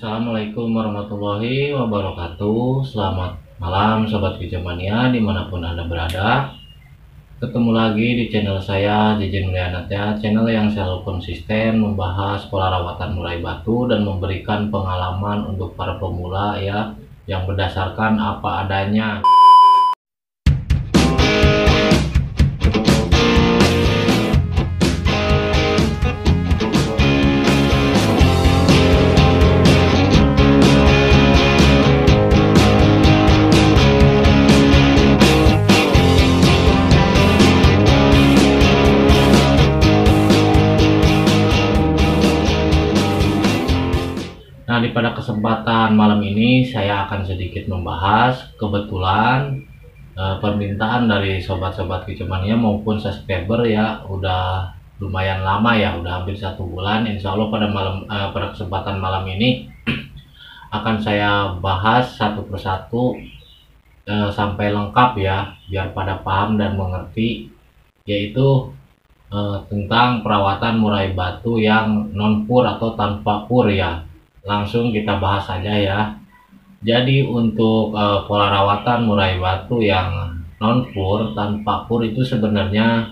Assalamualaikum warahmatullahi wabarakatuh. Selamat malam Sobat Kijamania dimanapun Anda berada. Ketemu lagi di channel saya Jejen Mulyana, channel yang selalu konsisten membahas pola rawatan murai batu dan memberikan pengalaman untuk para pemula ya, yang berdasarkan apa adanya. Nah, pada kesempatan malam ini saya akan sedikit membahas kebetulan permintaan dari sobat-sobat Kijamania maupun subscriber ya, udah lumayan lama ya, udah hampir 1 bulan. Insya Allah pada kesempatan malam ini akan saya bahas satu persatu sampai lengkap ya, biar pada paham dan mengerti, yaitu tentang perawatan murai batu yang non pur atau tanpa pur ya. Langsung kita bahas saja ya. Jadi untuk pola rawatan murai batu yang non pur tanpa pur itu sebenarnya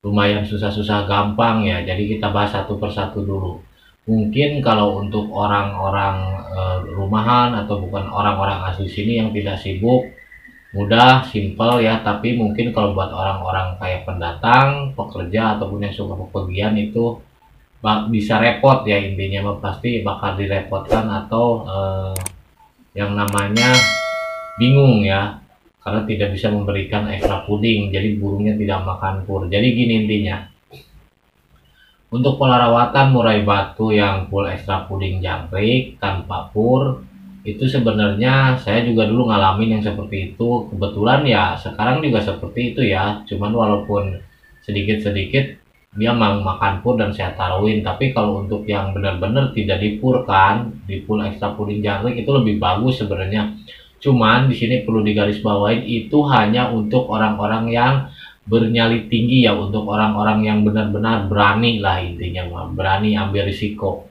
lumayan susah-susah gampang ya. Jadi kita bahas satu persatu dulu. Mungkin kalau untuk orang-orang rumahan atau bukan orang-orang asli sini yang tidak sibuk, mudah, simple ya. Tapi mungkin kalau buat orang-orang kayak pendatang, pekerja ataupun yang suka bepergian itu bisa repot ya, intinya pasti bakal direpotkan atau yang namanya bingung ya, karena tidak bisa memberikan ekstra puding, jadi burungnya tidak makan pur. Jadi gini intinya, untuk pola rawatan murai batu yang full ekstra puding jangkrik tanpa pur itu sebenarnya saya juga dulu ngalamin yang seperti itu. Kebetulan ya sekarang juga seperti itu ya, cuman walaupun sedikit-sedikit dia mau makan pur dan saya taruhin. Tapi kalau untuk yang benar-benar tidak dipurkan, di full ekstra puding jangkrik itu lebih bagus sebenarnya. Cuman di sini perlu digarisbawahi, itu hanya untuk orang-orang yang bernyali tinggi ya, untuk orang-orang yang benar-benar berani lah, intinya berani ambil risiko.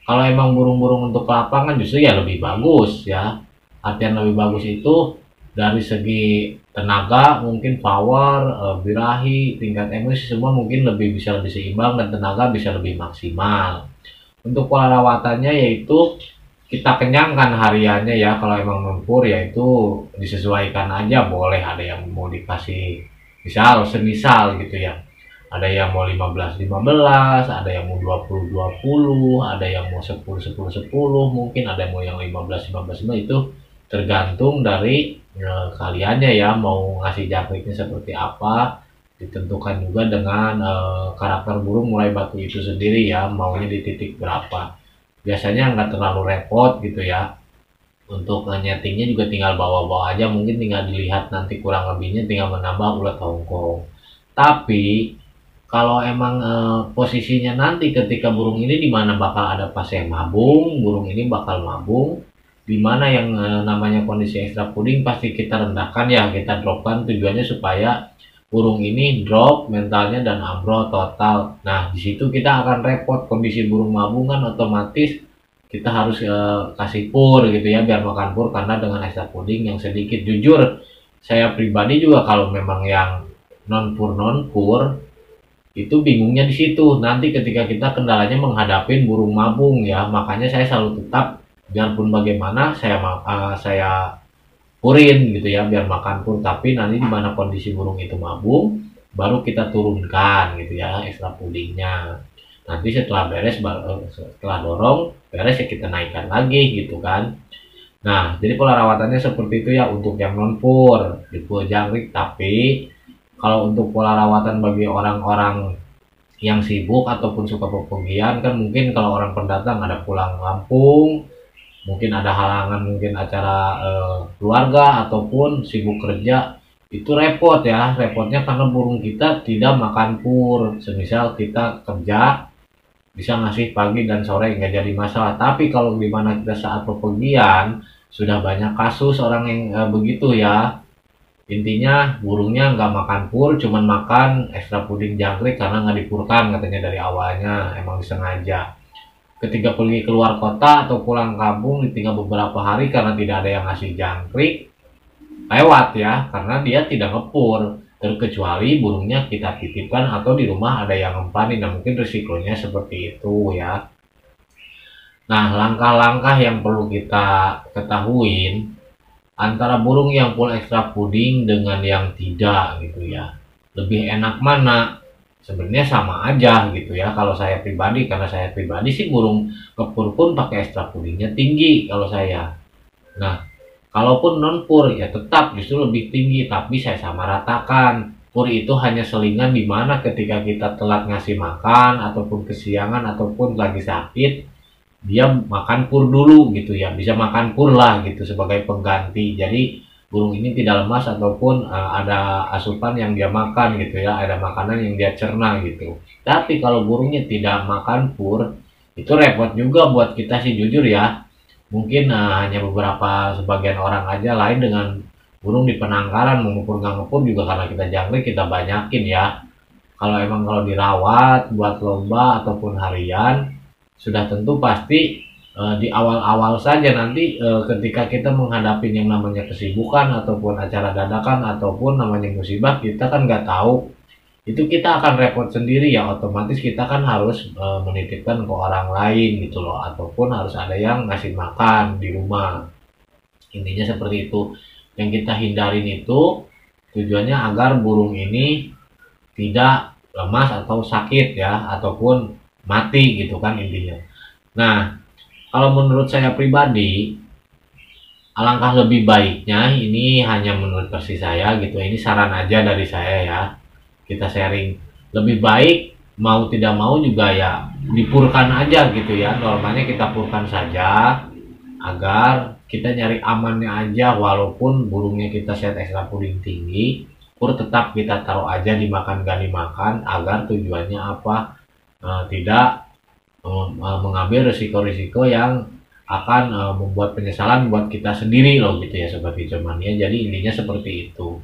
Kalau emang burung-burung untuk lapangan justru ya lebih bagus ya. Artian lebih bagus itu dari segi tenaga, mungkin power, birahi, tingkat emosi semua mungkin bisa lebih seimbang dan tenaga bisa lebih maksimal. Untuk pola rawatannya yaitu kita kenyangkan hariannya ya. Kalau emang mempur yaitu disesuaikan aja, boleh ada yang mau dikasih semisal gitu ya. Ada yang mau 15-15, ada yang mau 20-20, ada yang mau 10-10-10, mungkin ada yang mau yang 15-15 itu tergantung dari kaliannya ya, mau ngasih jangkriknya seperti apa, ditentukan juga dengan karakter burung murai batu itu sendiri ya, maunya di titik berapa. Biasanya nggak terlalu repot gitu ya. Untuk nyetingnya juga tinggal bawa-bawa aja, mungkin tinggal dilihat nanti kurang lebihnya, tinggal menambah ulat Hongkong. Tapi kalau emang posisinya nanti ketika burung ini dimana bakal ada fase mabung, burung ini bakal mabung, dimana yang namanya kondisi ekstra puding pasti kita rendahkan ya, kita dropkan, tujuannya supaya burung ini drop mentalnya dan ambrol total. Nah di situ kita akan repot, kondisi burung mabungan otomatis kita harus kasih pur gitu ya, biar makan pur, karena dengan ekstra puding yang sedikit. Jujur saya pribadi juga kalau memang yang non pur itu bingungnya di situ nanti ketika kita kendalanya menghadapin burung mabung ya. Makanya saya selalu tetap, biarpun bagaimana saya purin gitu ya, biar makan pur, tapi nanti di mana kondisi burung itu mabung baru kita turunkan gitu ya ekstra pudingnya. Nanti setelah beres, setelah dorong beres ya kita naikkan lagi gitu kan. Nah jadi pola rawatannya seperti itu ya untuk yang non pur di pur jangkrik. Tapi kalau untuk pola rawatan bagi orang-orang yang sibuk ataupun suka bepergian kan, mungkin kalau orang pendatang ada pulang kampung, mungkin ada halangan, mungkin acara keluarga ataupun sibuk kerja, itu repot ya. Repotnya karena burung kita tidak makan pur. Semisal kita kerja bisa ngasih pagi dan sore nggak jadi masalah. Tapi kalau dimana kita saat bepergian, sudah banyak kasus orang yang begitu ya. Intinya burungnya nggak makan pur, cuman makan ekstra puding jangkrik karena nggak dipurkan katanya dari awalnya, emang disengaja. ketika pergi keluar kota atau pulang kampung ditinggal beberapa hari karena tidak ada yang ngasih jangkrik, lewat ya, karena dia tidak ngepur. Terkecuali burungnya kita titipkan atau di rumah ada yang ngempanin, nah mungkin risikonya seperti itu ya. Nah, langkah-langkah yang perlu kita ketahuin antara burung yang full extra puding dengan yang tidak gitu ya. Lebih enak mana? Sebenarnya sama aja gitu ya. Kalau saya pribadi, karena saya pribadi sih burung ngepur pun pakai extra pudingnya tinggi kalau saya. Nah, kalaupun non pur ya tetap justru lebih tinggi, tapi saya sama ratakan. Pur itu hanya selingan di mana ketika kita telat ngasih makan ataupun kesiangan ataupun lagi sakit, dia makan pur dulu gitu ya, bisa makan pur lah gitu sebagai pengganti. Jadi burung ini tidak lemas ataupun ada asupan yang dia makan gitu ya, ada makanan yang dia cerna gitu. Tapi kalau burungnya tidak makan pur, itu repot juga buat kita sih jujur ya. Mungkin hanya beberapa sebagian orang aja, lain dengan burung di penangkaran mengupur nggak ngepur juga karena kita jangkrik kita banyakin ya. Kalau emang kalau dirawat buat lomba ataupun harian, sudah tentu pasti di awal-awal saja nanti ketika kita menghadapi yang namanya kesibukan ataupun acara dadakan ataupun namanya musibah, kita kan nggak tahu itu kita akan repot sendiri ya, otomatis kita kan harus menitipkan ke orang lain gitu loh, ataupun harus ada yang ngasih makan di rumah. Intinya seperti itu. Yang kita hindarin itu tujuannya agar burung ini tidak lemas atau sakit ya, ataupun mati gitu kan intinya. Nah, kalau menurut saya pribadi, alangkah lebih baiknya, ini hanya menurut versi saya gitu, ini saran aja dari saya ya, kita sharing, lebih baik mau tidak mau juga ya dipurkan aja gitu ya, normalnya kita purkan saja agar kita nyari amannya aja. Walaupun burungnya kita set extra puding tinggi, pur tetap kita taruh aja dimakan gak dimakan, agar tujuannya apa, tidak mengambil risiko-risiko yang akan membuat penyesalan buat kita sendiri loh gitu ya seperti cuman ya. Jadi intinya seperti itu.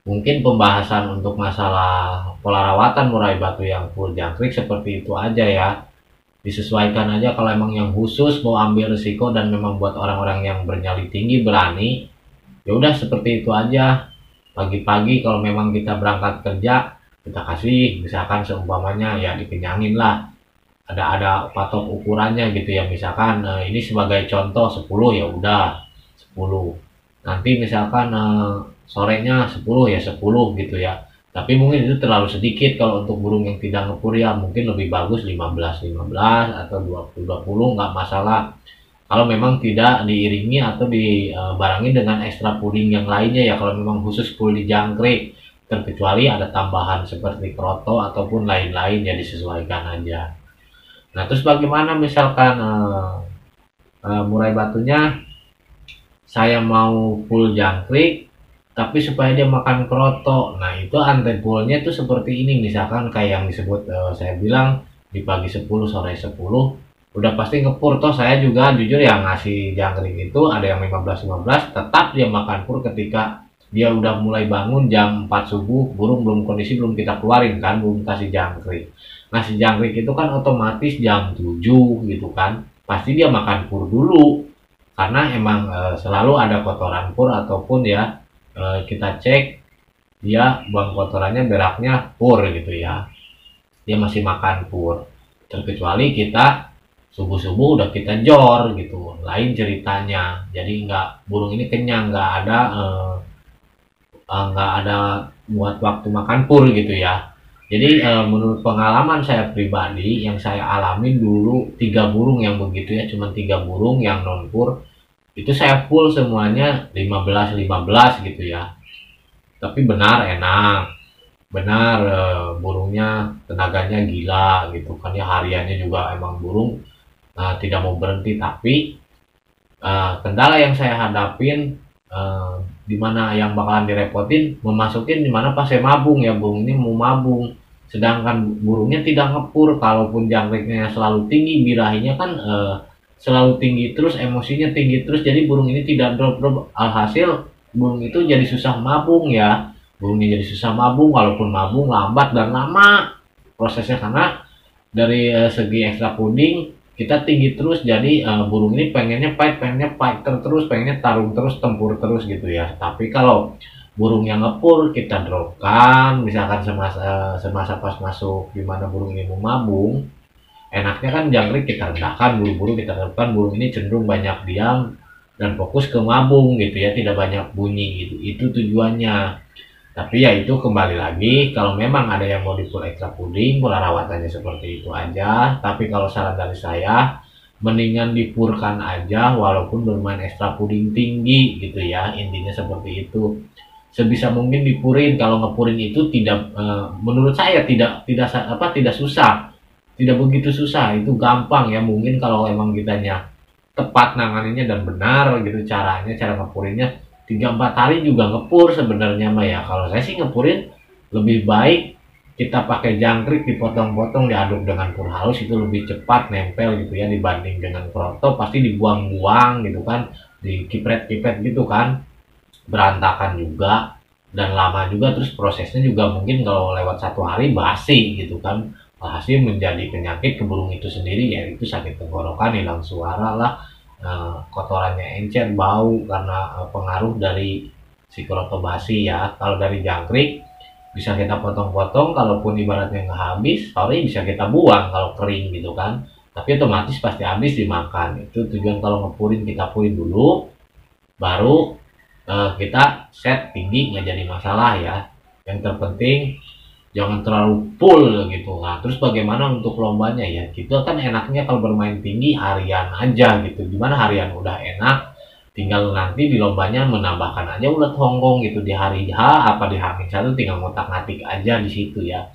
Mungkin pembahasan untuk masalah pola rawatan murai batu yang full jangkrik seperti itu aja ya. Disesuaikan aja, kalau emang yang khusus mau ambil risiko dan memang buat orang-orang yang bernyali tinggi berani, ya udah seperti itu aja. Pagi-pagi kalau memang kita berangkat kerja, kita kasih misalkan seumpamanya ya dikenyangin lah. Ada patok ukurannya gitu ya, misalkan ini sebagai contoh 10 ya udah 10. Nanti misalkan sorenya 10 ya 10 gitu ya. Tapi mungkin itu terlalu sedikit kalau untuk burung yang tidak ngepur ya, mungkin lebih bagus 15-15 atau 20-20 nggak masalah. Kalau memang tidak diiringi atau dibarengi dengan ekstra puding yang lainnya ya, kalau memang khusus full di jangkrik, terkecuali ada tambahan seperti kroto ataupun lain-lain ya, disesuaikan aja. Nah, terus bagaimana misalkan murai batunya saya mau full jangkrik tapi supaya dia makan kroto. Nah, itu antepulnya itu seperti ini, misalkan kayak yang disebut saya bilang di pagi 10 sore 10 udah pasti ngepur. Toh saya juga jujur ya ngasih jangkrik itu ada yang 15-15 tetap dia makan pur ketika dia udah mulai bangun jam 4 subuh, burung belum kondisi, belum kita keluarin kan, belum kasih jangkrik. Ngasih jangkrik itu kan otomatis jam 7 gitu kan, pasti dia makan pur dulu karena emang selalu ada kotoran pur ataupun ya kita cek dia buang kotorannya beraknya pur gitu ya, dia masih makan pur. Terkecuali kita subuh-subuh udah kita jor gitu, lain ceritanya. Jadi nggak, burung ini kenyang, nggak ada buat waktu makan pur gitu ya. Jadi menurut pengalaman saya pribadi yang saya alamin dulu 3 burung yang begitu ya, cuma 3 burung yang non pur itu saya full semuanya 15-15 gitu ya. Tapi benar enak, benar burungnya tenaganya gila gitu kan ya, hariannya juga emang burung tidak mau berhenti. Tapi kendala yang saya hadapin dimana yang bakalan direpotin memasukin dimana pas saya mabung ya, burung ini mau mabung sedangkan burungnya tidak ngepur. Kalaupun jangkriknya selalu tinggi, birahinya kan selalu tinggi terus, emosinya tinggi terus, jadi burung ini tidak drop-drop. Alhasil burung itu jadi susah mabung ya, burungnya jadi susah mabung. Walaupun mabung lambat dan lama prosesnya karena dari segi ekstra puding kita tinggi terus, jadi burung ini pengennya fight terus, pengennya tarung terus, tempur terus gitu ya. Tapi kalau burung yang ngepur kita dropkan, misalkan semasa pas masuk dimana burung ini mau mabung, enaknya kan jangkrik kita rendahkan, buru-buru kita redupkan, burung ini cenderung banyak diam dan fokus ke mabung gitu ya, tidak banyak bunyi gitu, itu tujuannya. Tapi ya itu kembali lagi, kalau memang ada yang mau di full extra puding, pola rawatannya seperti itu aja. Tapi kalau saran dari saya, mendingan dipurkan aja walaupun bermain extra puding tinggi gitu ya. Intinya seperti itu. Sebisa mungkin dipurin. Kalau ngepurin itu tidak, menurut saya tidak susah, tidak begitu susah. Itu gampang ya. Mungkin kalau emang kitanya tepat nanganinnya dan benar gitu caranya, cara ngepurinnya 3-4 hari juga ngepur sebenarnya mah ya. Kalau saya sih ngepurin lebih baik kita pakai jangkrik dipotong-potong diaduk dengan pur halus, itu lebih cepat nempel gitu ya dibanding dengan kroto pasti dibuang-buang gitu kan, dikipret-kipret gitu kan, berantakan juga dan lama juga, terus prosesnya juga mungkin kalau lewat 1 hari basi gitu kan, hasil menjadi penyakit ke burung itu sendiri, yaitu sakit tenggorokan, hilang suara lah, kotorannya encer, bau karena pengaruh dari si basi ya. Kalau dari jangkrik bisa kita potong-potong, kalaupun ibaratnya nggak habis, sorry bisa kita buang kalau kering gitu kan. Tapi otomatis pasti habis dimakan. Itu tujuan kalau ngepurin, kita purin dulu, baru kita set tinggi nggak jadi masalah ya. Yang terpenting jangan terlalu full gitu. Nah, terus bagaimana untuk lombanya ya? Kita kan enaknya kalau bermain tinggi harian aja gitu. Gimana harian udah enak, tinggal nanti di lombanya menambahkan aja ulat Hongkong gitu di hari H apa di H-1, tinggal ngotak-ngatik aja di situ ya.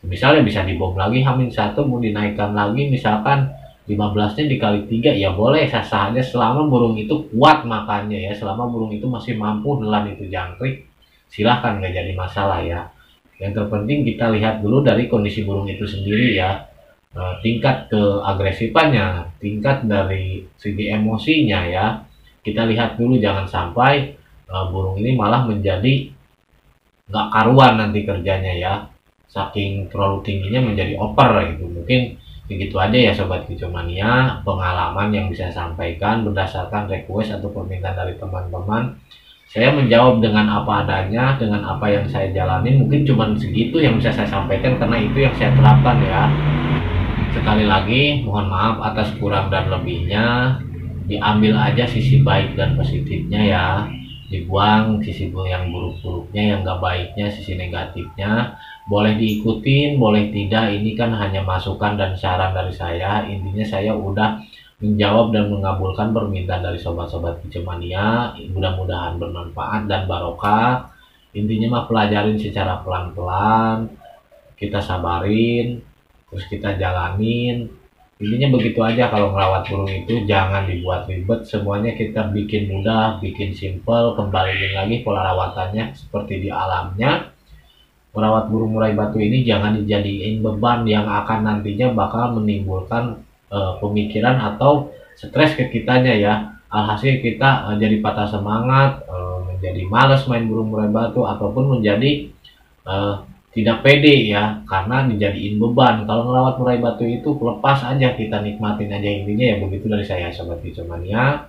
Misalnya bisa dibom lagi H-1, mau dinaikkan lagi misalkan 15-nya dikali 3 ya boleh, sah-sah aja selama burung itu kuat makannya ya, selama burung itu masih mampu nelan itu jangkrik, silahkan nggak jadi masalah ya. Yang terpenting kita lihat dulu dari kondisi burung itu sendiri ya, tingkat keagresifannya, tingkat dari segi emosinya ya, kita lihat dulu, jangan sampai burung ini malah menjadi nggak karuan nanti kerjanya ya, saking terlalu tingginya menjadi over gitu. Mungkin begitu aja ya Sobat Kicomania, pengalaman yang bisa saya sampaikan berdasarkan request atau permintaan dari teman-teman. Saya menjawab dengan apa adanya, dengan apa yang saya jalani, mungkin cuma segitu yang bisa saya sampaikan karena itu yang saya terapkan ya. Sekali lagi mohon maaf atas kurang dan lebihnya, diambil aja sisi baik dan positifnya ya, dibuang sisi yang buruk-buruknya, yang gak baiknya, sisi negatifnya. Boleh diikutin boleh tidak, ini kan hanya masukan dan saran dari saya. Intinya saya udah menjawab dan mengabulkan permintaan dari sobat-sobat Kicomania, mudah-mudahan bermanfaat dan barokah. Intinya mah pelajarin secara pelan-pelan, kita sabarin, terus kita jalanin. Intinya begitu aja, kalau ngerawat burung itu jangan dibuat ribet, semuanya kita bikin mudah, bikin simple, kembaliin lagi pola rawatannya seperti di alamnya. Merawat burung murai batu ini jangan dijadiin beban yang akan nantinya bakal menimbulkan pemikiran atau stres ke kitanya ya. Alhasil kita jadi patah semangat, menjadi males main burung murai batu, ataupun menjadi eh, tidak pede ya karena dijadiin beban. Kalau merawat murai batu itu lepas aja, kita nikmatin aja, intinya ya begitu dari saya Sobat Kicomania.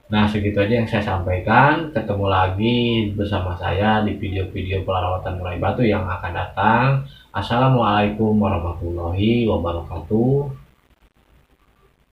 Nah segitu aja yang saya sampaikan, ketemu lagi bersama saya di video-video perawatan murai batu yang akan datang. Assalamualaikum warahmatullahi wabarakatuh.